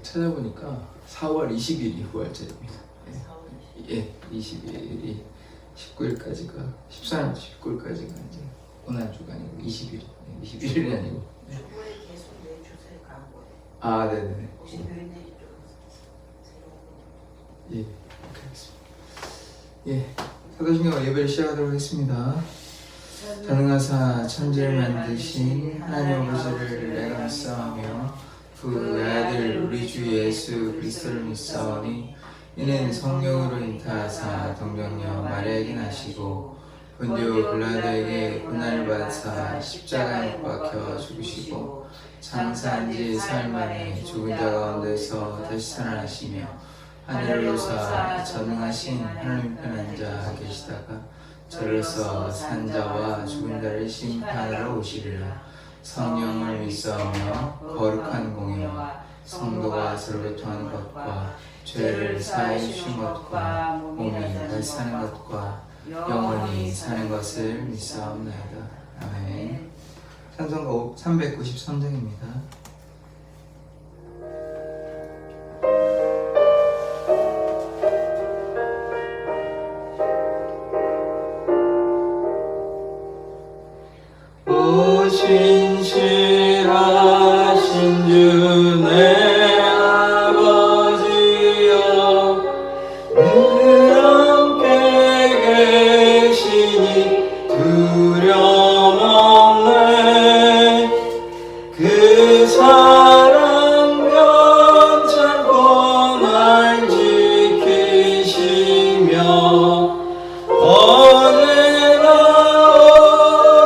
찾아보니까 4월 20일이 9월절입니다. 예, 20일이 19일까지가 13일 19일까지가 이제 고난주가 아니고 20일, 21일이 아니고. 주보에 계속 내주세요 광고에. 아, 네네네. 혹시 교인들이 좀 새로운. 예, 그렇게 하겠습니다. 예, 사도신경 예배를 시작하도록 하겠습니다. 전능하사 천지를 만드신 하나님 아버지를 내가 믿사오며 그 아들 우리 주 예수 그리스도를 믿사오니 이는 성령으로 인타하사 동정녀 마리아에게 나시고 본디오 빌라도에게 고난을 받으사 십자가에 못 박혀 죽으시고 장사한 지 사흘 만에 죽은 자 가운데서 다시 살아나시며 하늘을 오사 전능하신 하나님 편 앉아 계시다가 저로서 산자와 죽은 자를 심판하러 오시리라. 성령을 믿사오며 거룩한 공예와 성도가 서로 교통하는 것과 죄를 사해 주신 것과 몸이 다시 사는 것과 영원히 사는 것을 믿사옵나이다. 아멘. 찬송가 393장입니다. 신실하신 주 내 아버지여 늘 함께 계시니 두려움 없네. 그 사랑 변찮고 날 지키시며 어제나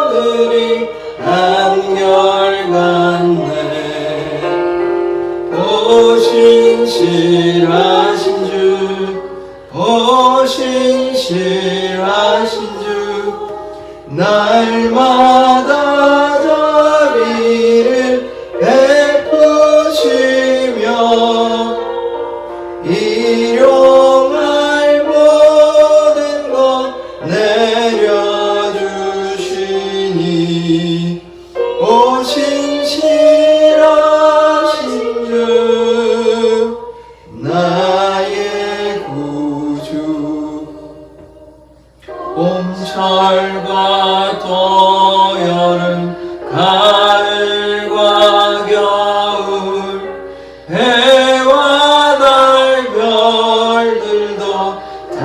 오늘이 한결같네. 오 신실하신 주, 오 신실하신 주, 날마다 자비를 베푸시며 일용할 모든 것 내려주시니 오 신실하신 주 나의 구주. 봄철과 여름 가을과 겨울 해와 달 별들도 다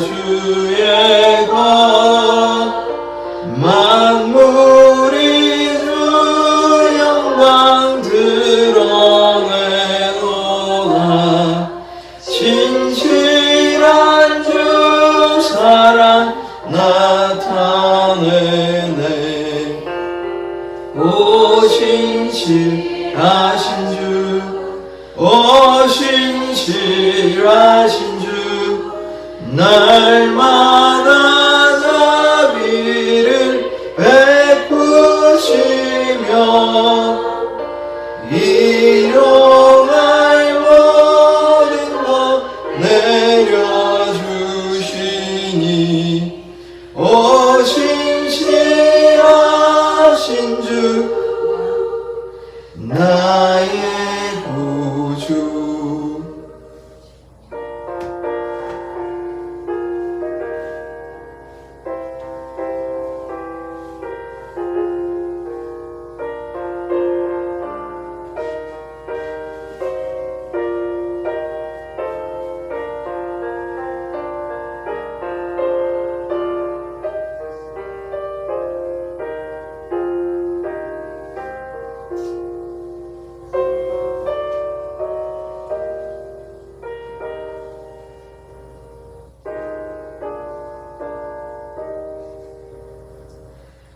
주의 것. 만물이 주 영광 드러내도다. 신실한 주 사랑 나타내네. 오 신실하신 주, 오 신실하신 주, 날마다 자비를 베푸시며 일용할 모든 것 내려주시니 오 신실하신 주 나의 구주.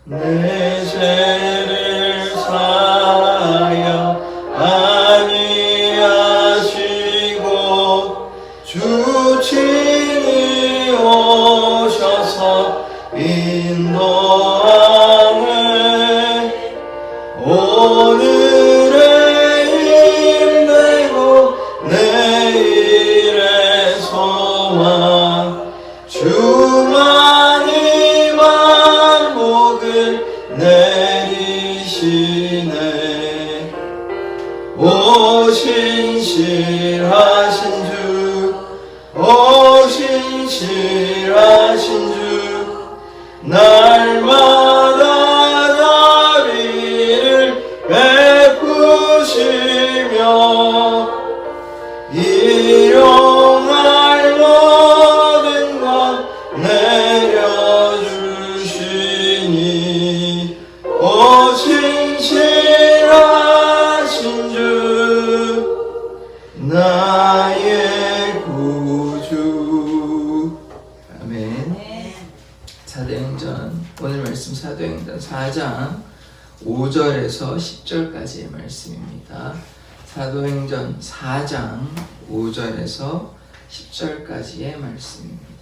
내 죄를 사하여 아니하시고 주 친히 오셔서 인도하네. 오늘의 힘내고 내일의 소망 주만이 만복을 나의 구주. 아멘. 네. 사도행전, 오늘 말씀 사도행전 4장 5절에서 10절까지의 말씀입니다. 사도행전 4장 5절에서 10절까지의 말씀입니다.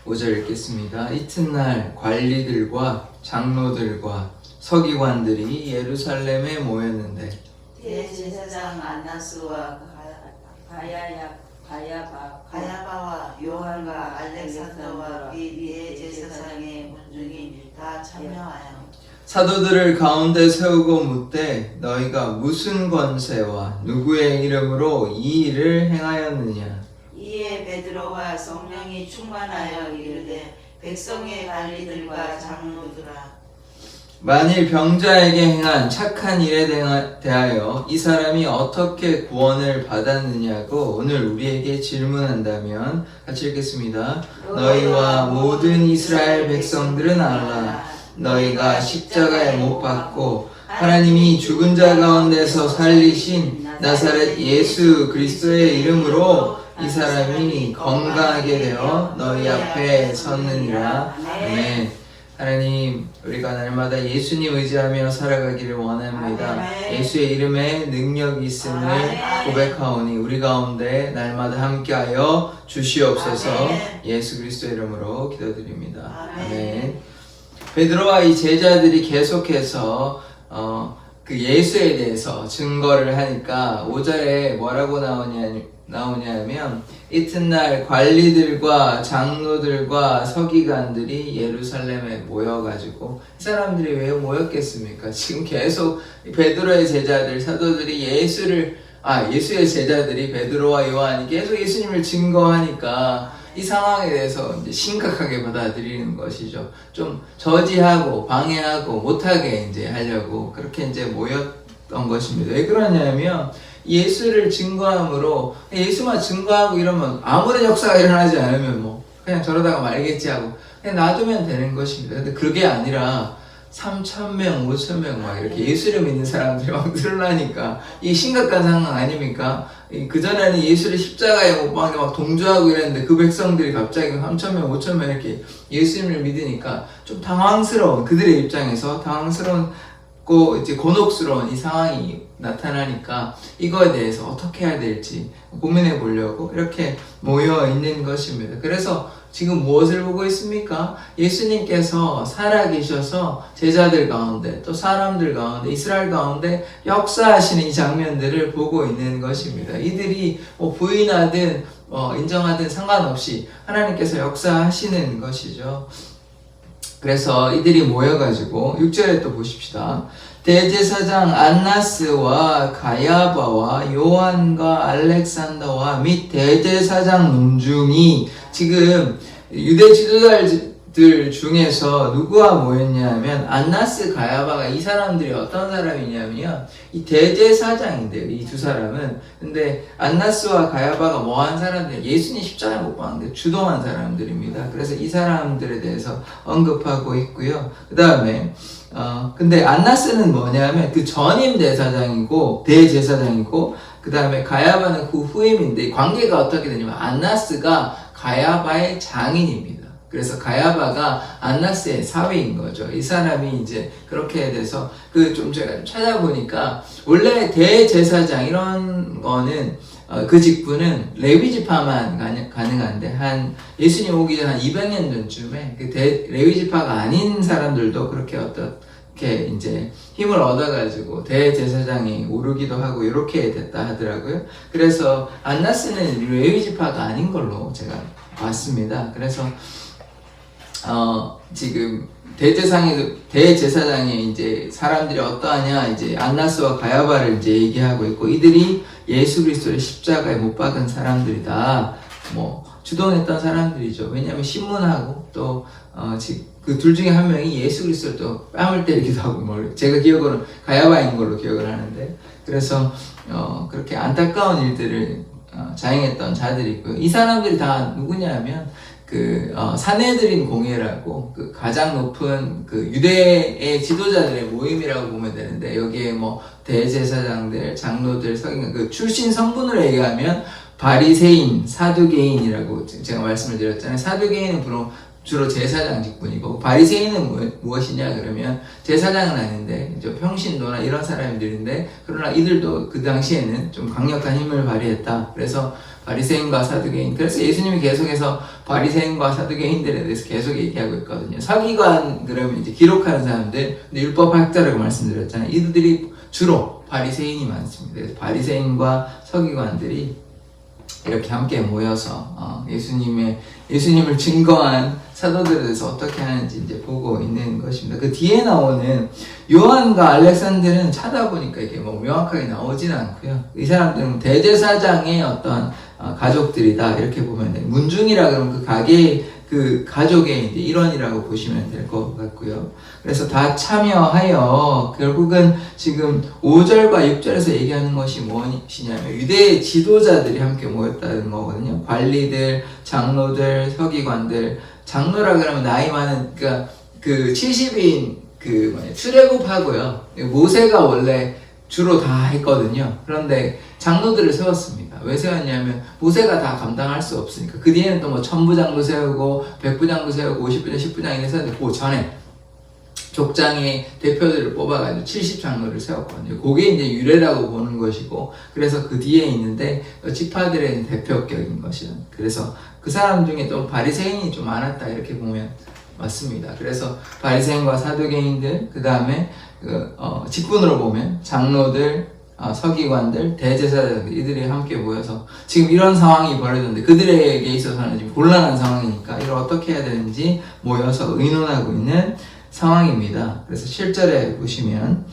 5절 읽겠습니다. 이튿날 관리들과 장로들과 서기관들이 예루살렘에 모였는데 대제사장 안나스와 가야바와 요한과 알렉산더와 및 대제사장의 문중이 다 참여하여 사도들을 가운데 세우고 묻되 너희가 무슨 권세와 누구의 이름으로 이 일을 행하였느냐. 이에 베드로가 성령이 충만하여 이르되 백성의 관리들과 장로들아 만일 병자에게 행한 착한 일에 대하여 이 사람이 어떻게 구원을 받았느냐고 오늘 우리에게 질문한다면 같이 읽겠습니다. 너희와 모든 이스라엘 백성들은 알라. 너희가 십자가에 못 박고 하나님이 죽은 자 가운데서 살리신 나사렛 예수 그리스도의 이름으로 이 사람이 건강하게 되어 너희 앞에 섰느니라. 아멘. 하나님, 우리가 날마다 예수님 의지하며 살아가기를 원합니다. 예수의 이름에 능력이 있음을 고백하오니 우리 가운데 날마다 함께하여 주시옵소서. 예수 그리스도의 이름으로 기도드립니다. 아멘. 베드로와 이 제자들이 계속해서 그 예수에 대해서 증거를 하니까 5절에 뭐라고 나오냐면 이튿날 관리들과 장로들과 서기관들이 예루살렘에 모여가지고 이 사람들이 왜 모였겠습니까? 지금 계속 베드로의 제자들 사도들이 예수의 제자들이 베드로와 요한이 계속 예수님을 증거하니까 이 상황에 대해서 이제 심각하게 받아들이는 것이죠. 좀 저지하고 방해하고 못하게 이제 하려고 그렇게 이제 모였던 것입니다. 왜 그러냐면 예수를 증거함으로 예수만 증거하고 이러면 아무런 역사가 일어나지 않으면 뭐 그냥 저러다가 말겠지 하고 그냥 놔두면 되는 것입니다. 근데 그게 아니라 3,000명, 5,000명 막 이렇게 예수를 믿는 사람들이 막 늘어나니까 이 심각한 상황 아닙니까? 그전에는 예수를 십자가에 못 박게 막 동조하고 이랬는데 그 백성들이 갑자기 3,000명, 5,000명 이렇게 예수님을 믿으니까 좀 당황스러운, 그들의 입장에서 당황스럽고 이제 곤혹스러운 이 상황이 나타나니까 이거에 대해서 어떻게 해야 될지 고민해 보려고 이렇게 모여 있는 것입니다. 그래서 지금 무엇을 보고 있습니까? 예수님께서 살아계셔서 제자들 가운데 또 사람들 가운데 이스라엘 가운데 역사하시는 이 장면들을 보고 있는 것입니다. 이들이 뭐 부인하든 인정하든 상관없이 하나님께서 역사하시는 것이죠. 그래서 이들이 모여가지고 6절에 또 보십시다. 대제사장 안나스와 가야바와 요한과 알렉산더와 및 대제사장 문중이 지금 유대 지도자들 중에서 누구와 모였냐면 안나스, 가야바가 이 사람들이 어떤 사람이냐면요. 이 대제사장인데요. 이 두 사람은. 근데 안나스와 가야바가 뭐한 사람들? 예수님 십자가에 못 박는데 주동한 사람들입니다. 그래서 이 사람들에 대해서 언급하고 있고요. 그 다음에 근데 안나스는 뭐냐면 그 전임 대제사장이고 그 다음에 가야바는 그 후임인데 관계가 어떻게 되냐면 안나스가 가야바의 장인입니다. 그래서 가야바가 안나스의 사위인 거죠. 이 사람이 이제 그렇게 돼서 좀 제가 찾아보니까 원래 대제사장 이런 거는 그 직분은 레위 지파만 가능한데 예수님 오기 전 한 200년 전쯤에 레위 지파가 아닌 사람들도 그렇게 어떻게 이제 힘을 얻어가지고 대제사장이 오르기도 하고 이렇게 됐다 하더라고요. 그래서 안나스는 레위 지파가 아닌 걸로 제가 봤습니다. 그래서 지금 대제사장의 이제 사람들이 어떠하냐 이제 안나스와 가야바를 이제 얘기하고 있고 이들이 예수 그리스도를 십자가에 못 박은 사람들이다. 뭐 주동했던 사람들이죠. 왜냐하면 신문하고 또 그 둘 중에 한 명이 예수 그리스도를 또 뺨을 때리기도 하고 뭐 제가 기억으로는 가야바인 걸로 기억을 하는데 그래서 그렇게 안타까운 일들을 자행했던 자들이 있고요. 이 사람들이 다 누구냐면 사내들인 공예라고 그 가장 높은 그 유대의 지도자들의 모임이라고 보면 되는데 여기에 뭐 대제사장들, 장로들, 서기관 그 출신 성분으로 얘기하면 바리새인, 사두개인이라고 제가 말씀을 드렸잖아요. 사두개인은 주로 제사장 직분이고 바리새인은 무엇이냐 그러면 제사장은 아닌데 이제 평신도나 이런 사람들인데 그러나 이들도 그 당시에는 좀 강력한 힘을 발휘했다. 그래서 바리새인과 사두개인. 그래서 예수님이 계속해서 바리새인과 사두개인들에 대해서 계속 얘기하고 있거든요. 서기관 그러면 이제 기록하는 사람들, 근데 율법학자라고 말씀드렸잖아요. 이들이 주로 바리새인이 많습니다. 그래서 바리새인과 서기관들이 이렇게 함께 모여서 예수님을 증거한 사도들에 대해서 어떻게 하는지 이제 보고 있는 것입니다. 그 뒤에 나오는 요한과 알렉산더는 찾아보니까 이게 뭐 명확하게 나오진 않고요. 이 사람들은 대제사장의 어떤 가족들이다 이렇게 보면 돼요. 문중이라 그러면 그 가게의 그 가족의 이제 일원이라고 보시면 될 것 같고요. 그래서 다 참여하여 결국은 지금 5절과 6절에서 얘기하는 것이 무엇이냐면 유대의 지도자들이 함께 모였다는 거거든요. 관리들, 장로들, 서기관들. 장로라 그러면 나이 많은 그러니까 그 70인 출애굽하고요. 모세가 원래 주로 다 했거든요. 그런데 장로들을 세웠습니다. 왜 세웠냐면 모세가 다 감당할 수 없으니까. 그 뒤에는 또 뭐 천부장도 세우고 백부장도 세우고 50부장, 10부장 이렇게 세웠는데 그 전에 족장의 대표들을 뽑아가지고 70장로를 세웠거든요. 그게 이제 유래라고 보는 것이고, 그래서 그 뒤에 있는데 지파들의 대표격인 것이죠. 그래서 그 사람 중에 또 바리새인이 좀 많았다 이렇게 보면 맞습니다. 그래서 바리새인과 사두개인들, 그 다음에 직분으로 보면 장로들, 서기관들, 대제사장들 이들이 함께 모여서 지금 이런 상황이 벌어졌는데 그들에게 있어서는 지금 곤란한 상황이니까 이걸 어떻게 해야 되는지 모여서 의논하고 있는 상황입니다. 그래서 7절에 보시면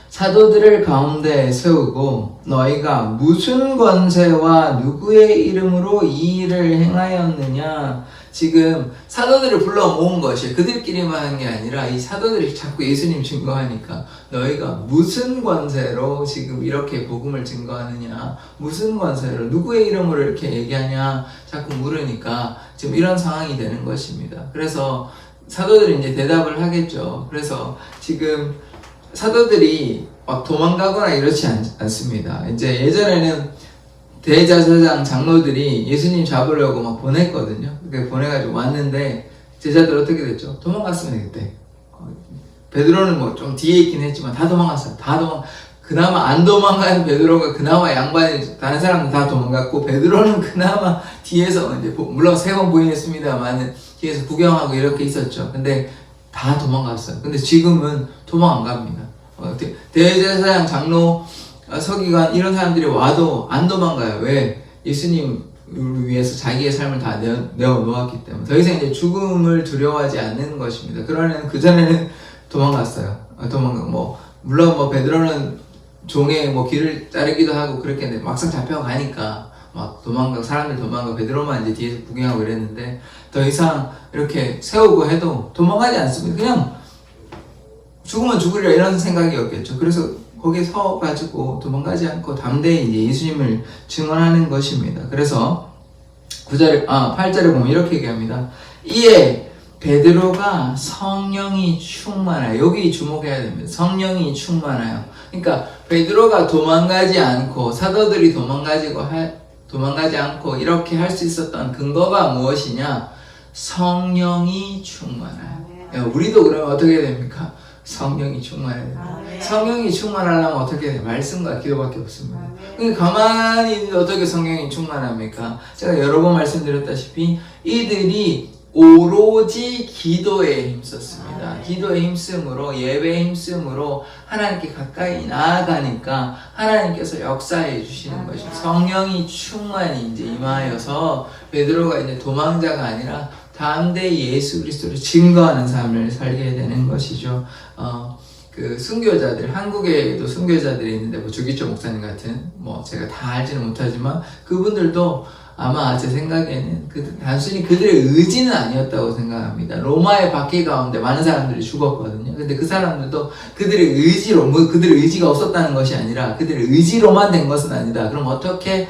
사도들을 가운데 세우고 너희가 무슨 권세와 누구의 이름으로 이 일을 행하였느냐. 지금 사도들을 불러 모은 것이 그들끼리만 하는 게 아니라 이 사도들이 자꾸 예수님 증거하니까 너희가 무슨 권세로 지금 이렇게 복음을 증거하느냐, 무슨 권세로 누구의 이름으로 이렇게 얘기하냐 자꾸 물으니까 지금 이런 상황이 되는 것입니다. 그래서 사도들이 이제 대답을 하겠죠. 그래서 지금 사도들이 막 도망가거나 이렇지 않습니다. 이제 예전에는 대제사장 장로들이 예수님 잡으려고 막 보냈거든요. 그렇게 보내가지고 왔는데 제자들 어떻게 됐죠? 도망갔습니다. 그때 베드로는 뭐 좀 뒤에 있긴 했지만 다 도망갔어요. 그나마 안 도망간 베드로가 그나마 양반이 다른 사람은 다 도망갔고 베드로는 그나마 뒤에서 이제 물론 3번 부인했습니다만 뒤에서 구경하고 이렇게 있었죠. 근데 다 도망갔어요. 근데 지금은 도망 안 갑니다. 대제사장 장로 서기관 이런 사람들이 와도 안 도망가요. 왜? 예수님을 위해서 자기의 삶을 다 내어놓았기 때문에 더 이상 이제 죽음을 두려워하지 않는 것입니다. 그러는 그 전에는 도망갔어요. 물론 뭐 베드로는 종의 뭐 길을 자르기도 하고 그렇게 했는데 막상 잡혀가니까 막 사람들 도망가고 베드로만 이제 뒤에서 구경하고 이랬는데 더 이상 이렇게 세우고 해도 도망가지 않습니다. 그냥 죽으면 죽으리라 이런 생각이었겠죠. 그래서 거기에 서가지고 도망가지 않고 담대히 이제 예수님을 증언하는 것입니다. 그래서 8절에 보면 이렇게 얘기합니다. 이에 베드로가 성령이 충만하여, 여기 주목해야 됩니다. 성령이 충만하여. 그러니까 베드로가 도망가지 않고 사도들이 도망가지 않고 이렇게 할 수 있었던 근거가 무엇이냐? 성령이 충만하여. 우리도 그러면 어떻게 됩니까? 성령이 충만해야 돼요. 성령이 충만하려면 어떻게 돼요? 말씀과 기도밖에 없습니다. 그러니까 가만히 있는데 어떻게 성령이 충만합니까? 제가 여러 번 말씀드렸다시피 이들이 오로지 기도에 힘썼습니다. 기도에 힘쓰므로, 예배에 힘쓰므로 하나님께 가까이 나아가니까 하나님께서 역사해 주시는 것이죠. 성령이 충만히 이제 임하여서 베드로가 이제 도망자가 아니라 담대히 예수 그리스도를 증거하는 삶을 살게 되는 것이죠. 그 순교자들, 한국에도 순교자들이 있는데 뭐 주기철 목사님 같은 뭐 제가 다 알지는 못하지만 그분들도 아마 제 생각에는 단순히 그들의 의지는 아니었다고 생각합니다. 로마의 박해 가운데 많은 사람들이 죽었거든요. 근데 그 사람들도 그들의 의지로, 그들의 의지가 없었다는 것이 아니라 그들의 의지로만 된 것은 아니다. 그럼 어떻게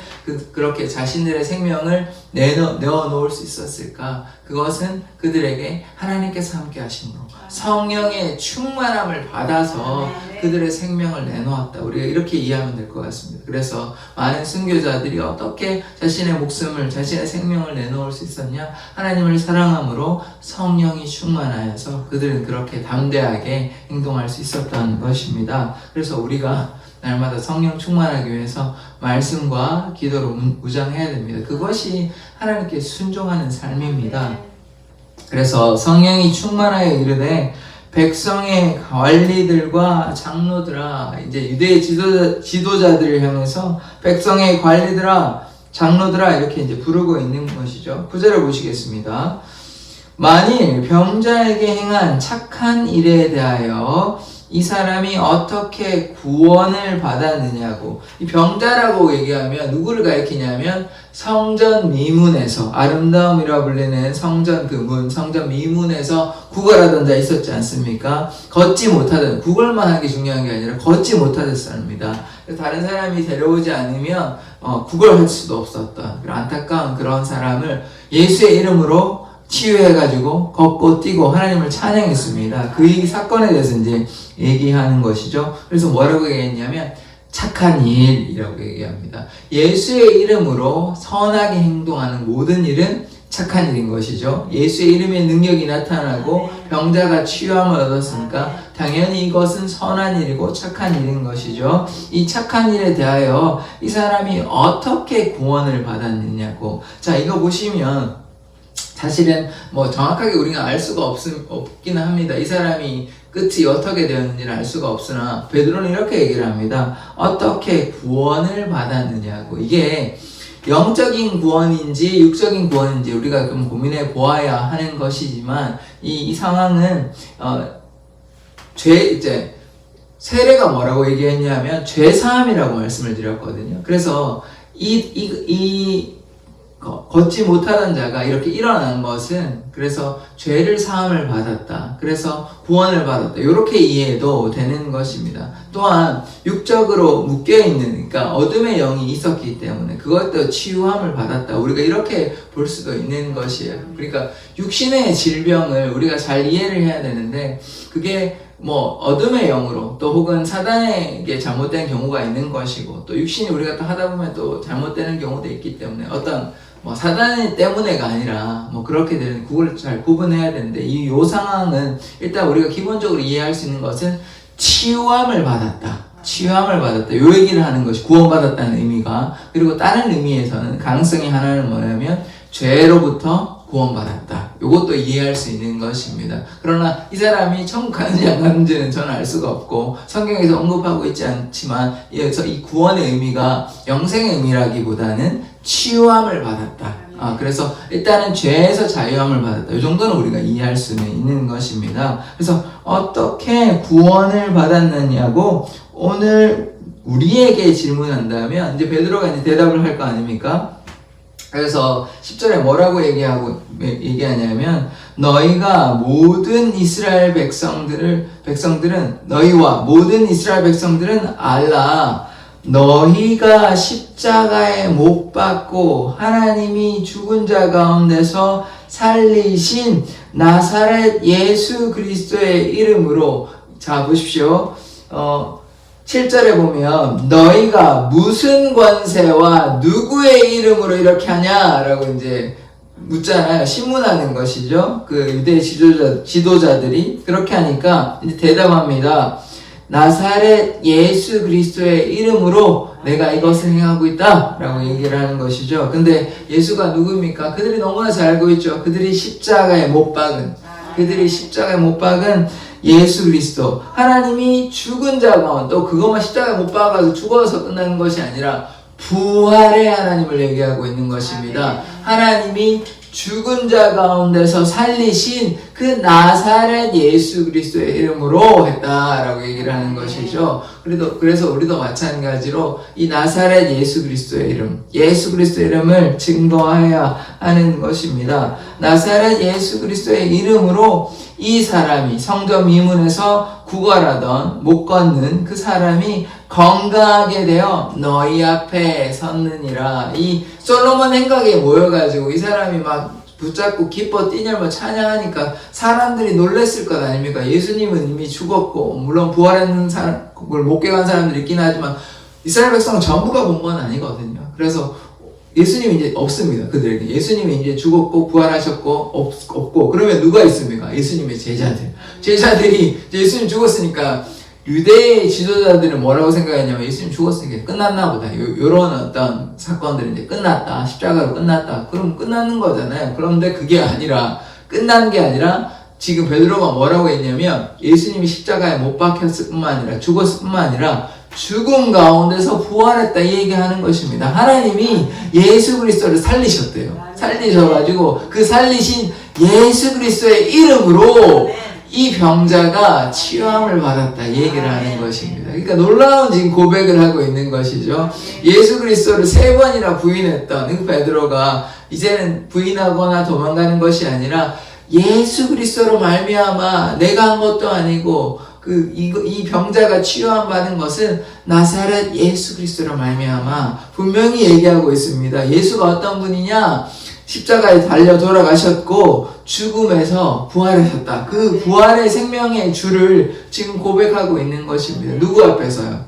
그렇게 자신들의 생명을 내어놓을 수 있었을까? 그것은 그들에게 하나님께서 함께 하심으로 성령의 충만함을 받아서 그들의 생명을 내놓았다. 우리가 이렇게 이해하면 될 것 같습니다. 그래서 많은 순교자들이 어떻게 자신의 목숨을, 자신의 생명을 내놓을 수 있었냐? 하나님을 사랑함으로 성령이 충만하여서 그들은 그렇게 담대하게 행동할 수 있었다는 것입니다. 그래서 우리가 날마다 성령 충만하기 위해서 말씀과 기도로 무장해야 됩니다. 그것이 하나님께 순종하는 삶입니다. 그래서 성령이 충만하여 이르되 백성의 관리들과 장로들아, 이제 유대의 지도자들을 향해서 백성의 관리들아, 장로들아 이렇게 이제 부르고 있는 것이죠. 9절을 보시겠습니다. 만일 병자에게 행한 착한 일에 대하여 이 사람이 어떻게 구원을 받았느냐고. 이 병자라고 얘기하면 누구를 가리키냐면 성전 미문에서, 아름다움이라 불리는 성전 그 문, 성전 미문에서 구걸하던 자 있었지 않습니까? 걷지 못하던, 구걸만 하는 게 중요한 게 아니라 걷지 못하던 사람입니다. 다른 사람이 데려오지 않으면 구걸할 수도 없었던 그런 안타까운 그런 사람을 예수의 이름으로 치유해가지고 걷고 뛰고 하나님을 찬양했습니다. 그 사건에 대해서 이제 얘기하는 것이죠. 그래서 뭐라고 얘기했냐면 착한 일이라고 얘기합니다. 예수의 이름으로 선하게 행동하는 모든 일은 착한 일인 것이죠. 예수의 이름의 능력이 나타나고 병자가 치유함을 얻었으니까 당연히 이것은 선한 일이고 착한 일인 것이죠. 이 착한 일에 대하여 이 사람이 어떻게 구원을 받았느냐고. 자, 이거 보시면 사실은 뭐 정확하게 우리가 알 수가 없기는 합니다. 이 사람이 끝이 어떻게 되었는지는 알 수가 없으나 베드로는 이렇게 얘기를 합니다. 어떻게 구원을 받았느냐고. 이게 영적인 구원인지 육적인 구원인지 우리가 좀 고민해 보아야 하는 것이지만 이 상황은 이제 세례가 뭐라고 얘기했냐면 죄사함이라고 말씀을 드렸거든요. 그래서 걷지 못하던 자가 이렇게 일어난 것은 그래서 죄를 사함을 받았다. 그래서 구원을 받았다. 이렇게 이해도 되는 것입니다. 또한 육적으로 묶여있는, 그러니까 어둠의 영이 있었기 때문에 그것도 치유함을 받았다. 우리가 이렇게 볼 수도 있는 것이에요. 그러니까 육신의 질병을 우리가 잘 이해를 해야 되는데 그게 뭐 어둠의 영으로 또 혹은 사단에게 잘못된 경우가 있는 것이고 또 육신이 우리가 또 하다 보면 또 잘못되는 경우도 있기 때문에 어떤 뭐 사단 때문에가 아니라 뭐 그렇게 되는 그걸 잘 구분해야 되는데 요 상황은 일단 우리가 기본적으로 이해할 수 있는 것은 치유함을 받았다. 치유함을 받았다. 요 얘기를 하는 것이 구원받았다는 의미가. 그리고 다른 의미에서는 가능성이 하나는 뭐냐면 죄로부터 구원받았다. 요것도 이해할 수 있는 것입니다. 그러나 이 사람이 천국 가는지 안 가는지는 저는 알 수가 없고 성경에서 언급하고 있지 않지만 이 구원의 의미가 영생의 의미라기보다는 치유함을 받았다. 그래서 일단은 죄에서 자유함을 받았다. 이 정도는 우리가 이해할 수는 있는 것입니다. 그래서 어떻게 구원을 받았느냐고 오늘 우리에게 질문한다면 이제 베드로가 이제 대답을 할 거 아닙니까? 그래서 10절에 뭐라고 얘기하냐면 너희가 모든 이스라엘 백성들은 너희와 모든 이스라엘 백성들은 알라. 너희가 십자가에 못 박고 하나님이 죽은 자 가운데서 살리신 나사렛 예수 그리스도의 이름으로. 자 보십시오. 7절에 보면 너희가 무슨 권세와 누구의 이름으로 이렇게 하냐라고 이제 묻잖아요. 신문하는 것이죠. 그 유대 지도자들이 그렇게 하니까 이제 대답합니다. 나사렛 예수 그리스도의 이름으로 내가 이것을 행하고 있다 라고 얘기를 하는 것이죠. 근데 예수가 누굽니까? 그들이 너무나 잘 알고 있죠. 그들이 십자가에 못 박은 예수 그리스도, 하나님이 죽은 자 가운데, 또 그것만 십자가에 못 박아서 죽어서 끝나는 것이 아니라 부활의 하나님을 얘기하고 있는 것입니다. 하나님이 죽은 자 가운데서 살리신 그 나사렛 예수 그리스도의 이름으로 했다라고 얘기를 하는 것이죠. 그래서 우리도 마찬가지로 이 나사렛 예수 그리스도의 이름, 예수 그리스도의 이름을 증거해야 하는 것입니다. 나사렛 예수 그리스도의 이름으로 이 사람이 성전 미문에서 구걸하던 못 걷는 그 사람이 건강하게 되어 너희 앞에 섰느니라. 이 솔로몬 행각에 모여가지고 이 사람이 막 붙잡고 기뻐 뛰냐며 찬양하니까 사람들이 놀랬을 것 아닙니까? 예수님은 이미 죽었고 물론 부활했는 사람, 그걸 못 깨간 사람들이 있긴 하지만 이스라엘 백성 전부가 본 건 아니거든요. 그래서 예수님이 이제 없습니다. 그들에게. 예수님이 이제 죽었고 부활하셨고 없고 그러면 누가 있습니까? 예수님의 제자들. 제자들이 이제 예수님 죽었으니까 유대의 지도자들은 뭐라고 생각했냐면 예수님 죽었으니까 끝났나 보다. 요런 어떤 사건들이 이제 끝났다. 십자가로 끝났다. 그럼 끝나는 거잖아요. 그런데 그게 아니라 끝난 게 아니라 지금 베드로가 뭐라고 했냐면 예수님이 십자가에 못 박혔을 뿐만 아니라 죽었을 뿐만 아니라 죽음 가운데서 부활했다 이 얘기하는 것입니다. 하나님이 예수 그리스도를 살리셨대요. 살리셔가지고 그 살리신 예수 그리스도의 이름으로 이 병자가 치유함을 받았다 이 얘기를 하는 것입니다. 그러니까 놀라운 지금 고백을 하고 있는 것이죠. 예수 그리스도를 3번이나 부인했던 그 베드로가 이제는 부인하거나 도망가는 것이 아니라 예수 그리스도로 말미암아 내가 한 것도 아니고 이 병자가 치유함 받은 것은 나사렛 예수 그리스도로 말미암아 분명히 얘기하고 있습니다. 예수가 어떤 분이냐? 십자가에 달려 돌아가셨고 죽음에서 부활하셨다. 그 부활의 생명의 주를 지금 고백하고 있는 것입니다. 누구 앞에서요?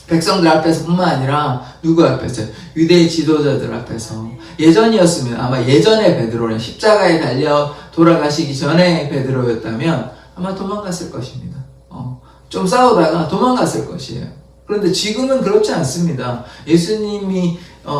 백성들 앞에서 뿐만 아니라 누구 앞에서요? 유대의 지도자들 앞에서. 예전이었으면 아마 예전의 베드로는 십자가에 달려 돌아가시기 전에 베드로였다면 아마 도망갔을 것입니다. 좀 싸우다가 도망갔을 것이에요. 그런데 지금은 그렇지 않습니다. 예수님이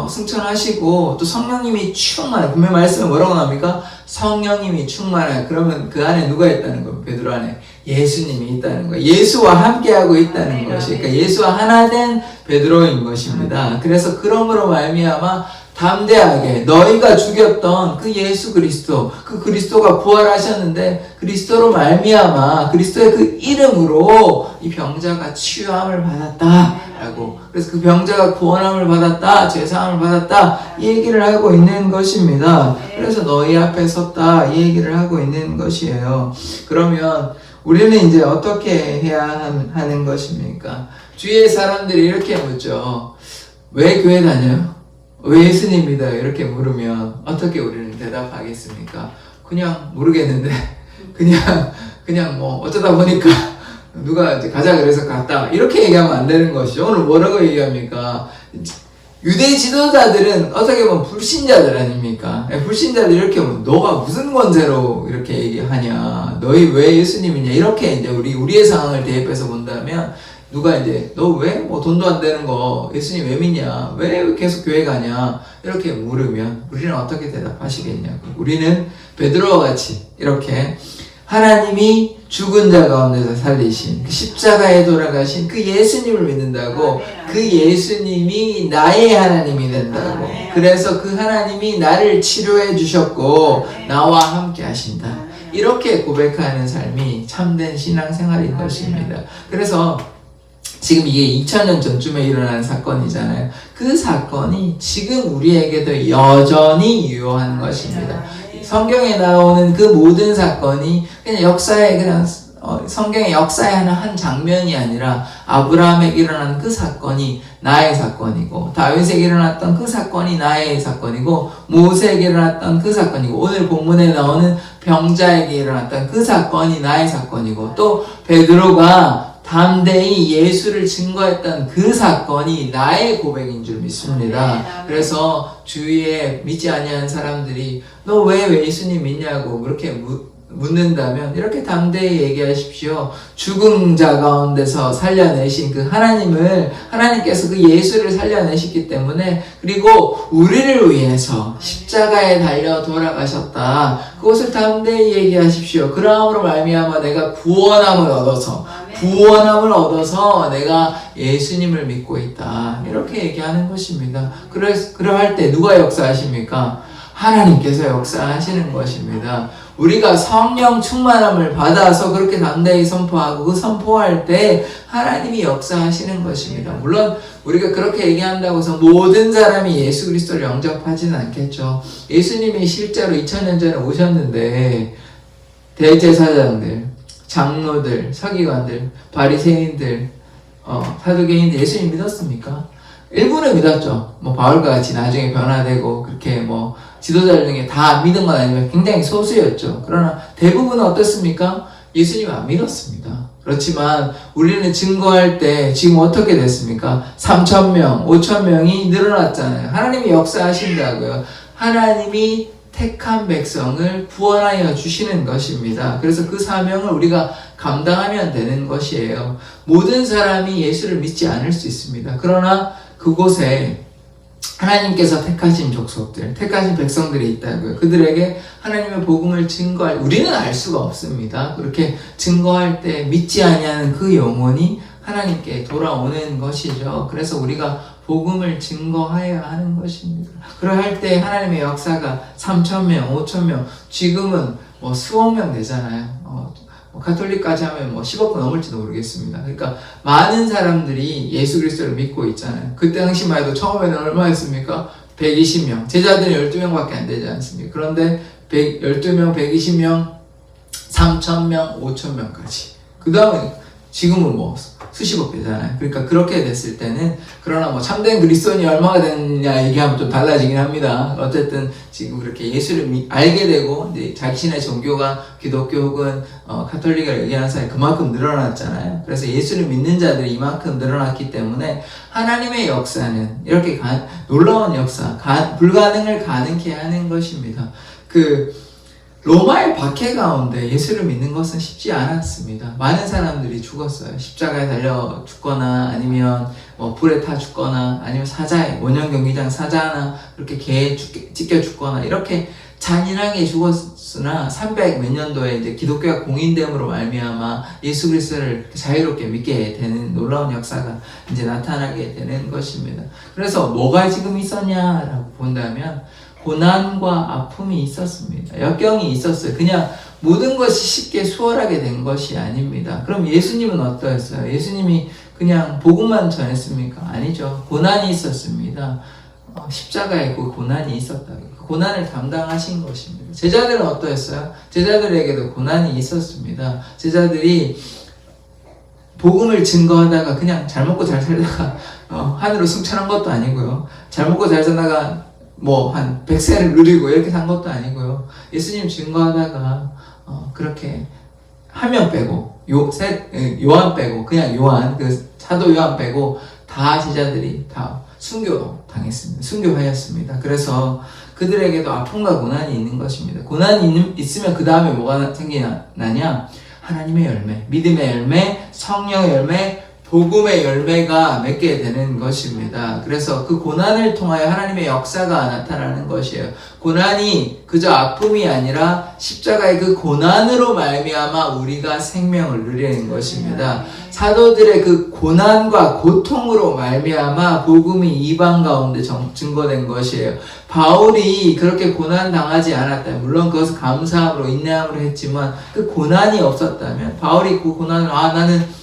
승천하시고 또 성령님이 충만해. 분명 말씀에 뭐라고 나옵니까? 성령님이 충만해. 그러면 그 안에 누가 있다는 거예요? 베드로 안에 예수님이 있다는 거예요. 예수와 함께하고 있다는 것이. 그러니까 예수와 하나 된 베드로인 것입니다. 그래서 그러므로 말미암아 담대하게 너희가 죽였던 그 예수 그리스도, 그 그리스도가 부활하셨는데 그리스도로 말미암아 그리스도의 그 이름으로 이 병자가 치유함을 받았다라고. 그래서 그 병자가 구원함을 받았다, 죄사함을 받았다 이 얘기를 하고 있는 것입니다. 그래서 너희 앞에 섰다 이 얘기를 하고 있는 것이에요. 그러면 우리는 이제 어떻게 해야 하는 것입니까? 주위의 사람들이 이렇게 묻죠. 왜 교회 다녀요? 왜 예수님 믿어요? 이렇게 물으면 어떻게 우리는 대답하겠습니까? 그냥 모르겠는데 그냥 뭐 어쩌다 보니까 누가 이제 가자 그래서 갔다 이렇게 얘기하면 안 되는 것이죠. 오늘 뭐라고 얘기합니까? 유대 지도자들은 어떻게 보면 불신자들 아닙니까? 불신자들 이렇게 하면 너가 무슨 권세로 이렇게 얘기하냐? 너희 왜 예수님이냐? 이렇게 이제 우리의 상황을 대입해서 본다면 누가 이제 너 왜 뭐 돈도 안 되는 거 예수님 왜 믿냐? 왜 계속 교회 가냐? 이렇게 물으면 우리는 어떻게 대답하시겠냐고. 우리는 베드로와 같이 이렇게 하나님이 죽은 자 가운데서 살리신 그 십자가에 돌아가신 그 예수님을 믿는다고. 그 예수님이 나의 하나님이 된다고. 그래서 그 하나님이 나를 치료해 주셨고 나와 함께 하신다. 이렇게 고백하는 삶이 참된 신앙생활인 것입니다. 그래서 지금 이게 2000년 전쯤에 일어난 사건이잖아요. 그 사건이 지금 우리에게도 여전히 유효한 것입니다. 성경에 나오는 그 모든 사건이 그냥 역사의 성경의 역사의 한 장면이 아니라 아브라함에게 일어난 그 사건이 나의 사건이고, 다윗에게 일어났던 그 사건이 나의 사건이고, 모세에게 일어났던 그 사건이고, 오늘 본문에 나오는 병자에게 일어났던 그 사건이 나의 사건이고, 또 베드로가 담대히 예수를 증거했던 그 사건이 나의 고백인 줄 믿습니다. 그래서 주위에 믿지 아니하는 사람들이 너 왜 예수님 믿냐고 그렇게 묻는다면 이렇게 담대히 얘기하십시오. 죽은 자 가운데서 살려내신 그 하나님께서 그 예수를 살려내셨기 때문에, 그리고 우리를 위해서 십자가에 달려 돌아가셨다. 그것을 담대히 얘기하십시오. 그러함으로 말미암아 내가 구원함을 얻어서 구원함을 얻어서 내가 예수님을 믿고 있다. 이렇게 얘기하는 것입니다. 그러할 때 누가 역사하십니까? 하나님께서 역사하시는 것입니다. 우리가 성령 충만함을 받아서 그렇게 담대히 선포하고 그 선포할 때 하나님이 역사하시는 것입니다. 물론 우리가 그렇게 얘기한다고 해서 모든 사람이 예수 그리스도를 영접하지는 않겠죠. 예수님이 실제로 2000년 전에 오셨는데 대제사장들, 장로들, 서기관들, 바리새인들, 사두개인들 예수님 믿었습니까? 일부는 믿었죠. 바울과 같이 나중에 변화되고 그렇게 지도자들 중에 다 믿은 건 아니면 굉장히 소수였죠. 그러나 대부분은 어떻습니까? 예수님을 안 믿었습니다. 그렇지만 우리는 증거할 때 지금 어떻게 됐습니까? 3,000명, 5,000명이 늘어났잖아요. 하나님이 역사하신다고요. 하나님이 택한 백성을 구원하여 주시는 것입니다. 그래서 그 사명을 우리가 감당하면 되는 것이에요. 모든 사람이 예수를 믿지 않을 수 있습니다. 그러나 그곳에 하나님께서 택하신 족속들, 택하신 백성들이 있다고요. 그들에게 하나님의 복음을 증거할, 우리는 알 수가 없습니다. 그렇게 증거할 때 믿지 아니하는 그 영혼이 하나님께 돌아오는 것이죠. 그래서 우리가 복음을 증거해야 하는 것입니다. 그럴 때 하나님의 역사가 3,000명, 5,000명, 지금은 수억 명 되잖아요. 가톨릭까지 하면 10억 넘을지도 모르겠습니다. 그러니까 많은 사람들이 예수 그리스도를 믿고 있잖아요. 그때 당시만 해도 처음에는 얼마였습니까? 120명. 제자들은 12명밖에 안 되지 않습니까? 그런데 12명, 120명, 3,000명, 5,000명까지. 그 다음에 지금은 수십억 되잖아요. 그러니까 그렇게 됐을 때는, 그러나 참된 그리스도인이 얼마가 됐냐 얘기하면 좀 달라지긴 합니다. 어쨌든 지금 그렇게 예수를 알게 되고 이제 자신의 종교가 기독교 혹은 가톨릭을 얘기하는 사람이 그만큼 늘어났잖아요. 그래서 예수를 믿는 자들이 이만큼 늘어났기 때문에 하나님의 역사는 이렇게 놀라운 역사, 불가능을 가능케 하는 것입니다. 로마의 박해 가운데 예수를 믿는 것은 쉽지 않았습니다. 많은 사람들이 죽었어요. 십자가에 달려 죽거나 아니면 불에 타 죽거나 아니면 원형 경기장 사자나 그렇게 개에 찢겨 죽거나 이렇게 잔인하게 죽었으나 300 몇 년도에 이제 기독교가 공인됨으로 말미암아 예수 그리스도를 자유롭게 믿게 되는 놀라운 역사가 이제 나타나게 되는 것입니다. 그래서 뭐가 지금 있었냐라고 본다면 고난과 아픔이 있었습니다. 역경이 있었어요. 그냥 모든 것이 쉽게 수월하게 된 것이 아닙니다. 그럼 예수님은 어떠했어요? 예수님이 그냥 복음만 전했습니까? 아니죠. 고난이 있었습니다. 십자가에 그 고난이 있었다. 그 고난을 담당하신 것입니다. 제자들은 어떠했어요? 제자들에게도 고난이 있었습니다. 제자들이 복음을 증거하다가 그냥 잘 먹고 잘 살다가 하늘로 승천한 것도 아니고요. 잘 먹고 잘 살다가 한 100세를 누리고 이렇게 산 것도 아니고요. 예수님 증거하다가 그렇게 한 명 빼고 요한 빼고 그냥 요한 사도 요한 빼고 다 제자들이 다 순교 당했습니다. 순교하였습니다. 그래서 그들에게도 아픔과 고난이 있는 것입니다. 고난이 있으면 그 다음에 뭐가 생기나냐? 하나님의 열매, 믿음의 열매, 성령의 열매, 복음의 열매가 맺게 되는 것입니다. 그래서 그 고난을 통하여 하나님의 역사가 나타나는 것이에요. 고난이 그저 아픔이 아니라 십자가의 그 고난으로 말미암아 우리가 생명을 누리는 것입니다. 사도들의 그 고난과 고통으로 말미암아 복음이 이방 가운데 증거된 것이에요. 바울이 그렇게 고난 당하지 않았다면, 물론 그것을 감사함으로 인내함으로 했지만 그 고난이 없었다면, 바울이 그 고난을 나는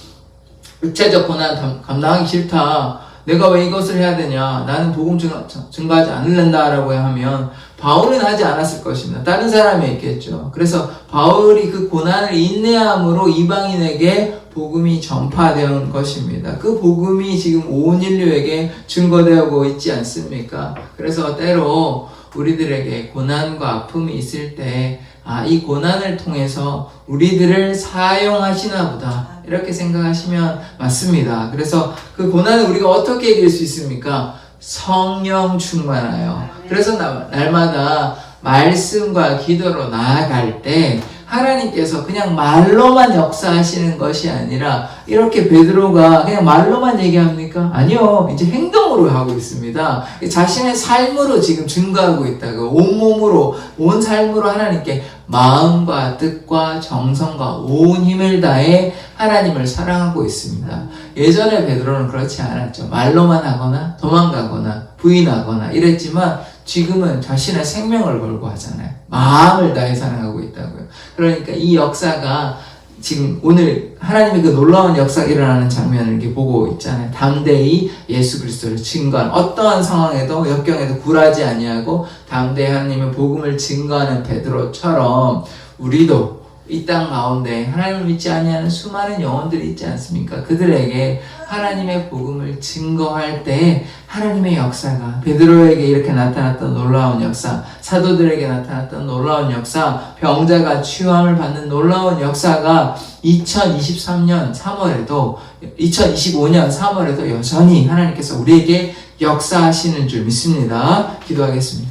육체적 고난 감당하기 싫다. 내가 왜 이것을 해야 되냐. 나는 복음 증거하지 않을랜다 라고 하면 바울은 하지 않았을 것입니다. 다른 사람이 했겠죠. 그래서 바울이 그 고난을 인내함으로 이방인에게 복음이 전파되는 것입니다. 그 복음이 지금 온 인류에게 증거되고 있지 않습니까? 그래서 때로 우리들에게 고난과 아픔이 있을 때 이 고난을 통해서 우리들을 사용하시나 보다 이렇게 생각하시면 맞습니다. 그래서 그 고난을 우리가 어떻게 이길 수 있습니까? 성령 충만하여. 그래서 날마다 말씀과 기도로 나아갈 때 하나님께서 그냥 말로만 역사하시는 것이 아니라, 이렇게 베드로가 그냥 말로만 얘기합니까? 아니요. 이제 행동으로 온몸으로 하고 있습니다. 자신의 삶으로 지금 증거하고 있다고. 온몸으로, 온 삶으로 하나님께 마음과 뜻과 정성과 온 힘을 다해 하나님을 사랑하고 있습니다. 예전에 베드로는 그렇지 않았죠. 말로만 하거나 도망가거나 부인하거나 이랬지만 지금은 자신의 생명을 걸고 하잖아요. 마음을 다해 사랑하고 있다고요. 그러니까 이 역사가 지금 오늘 하나님의 그 놀라운 역사가 일어나는 장면을 이렇게 보고 있잖아요. 담대히 예수 그리스도를 증거하는, 어떠한 상황에도 역경에도 굴하지 아니하고 담대히 하나님의 복음을 증거하는 베드로처럼 우리도 이 땅 가운데 하나님을 믿지 아니하는 수많은 영혼들이 있지 않습니까? 그들에게 하나님의 복음을 증거할 때 하나님의 역사가, 베드로에게 이렇게 나타났던 놀라운 역사, 사도들에게 나타났던 놀라운 역사, 병자가 치유함을 받는 놀라운 역사가 2023년 3월에도 2025년 3월에도 여전히 하나님께서 우리에게 역사하시는 줄 믿습니다. 기도하겠습니다.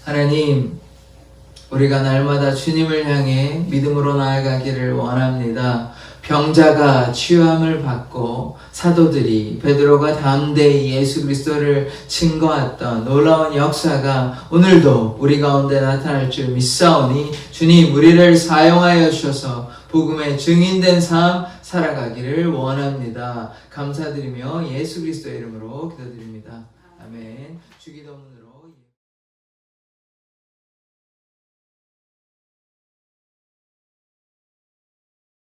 하나님, 우리가 날마다 주님을 향해 믿음으로 나아가기를 원합니다. 병자가 치유함을 받고 사도들이, 베드로가 담대히 예수 그리스도를 증거했던 놀라운 역사가 오늘도 우리 가운데 나타날 줄 믿사오니 주님, 우리를 사용하여 주셔서 복음의 증인된 삶 살아가기를 원합니다. 감사드리며 예수 그리스도의 이름으로 기도드립니다. 아멘. 주기도문을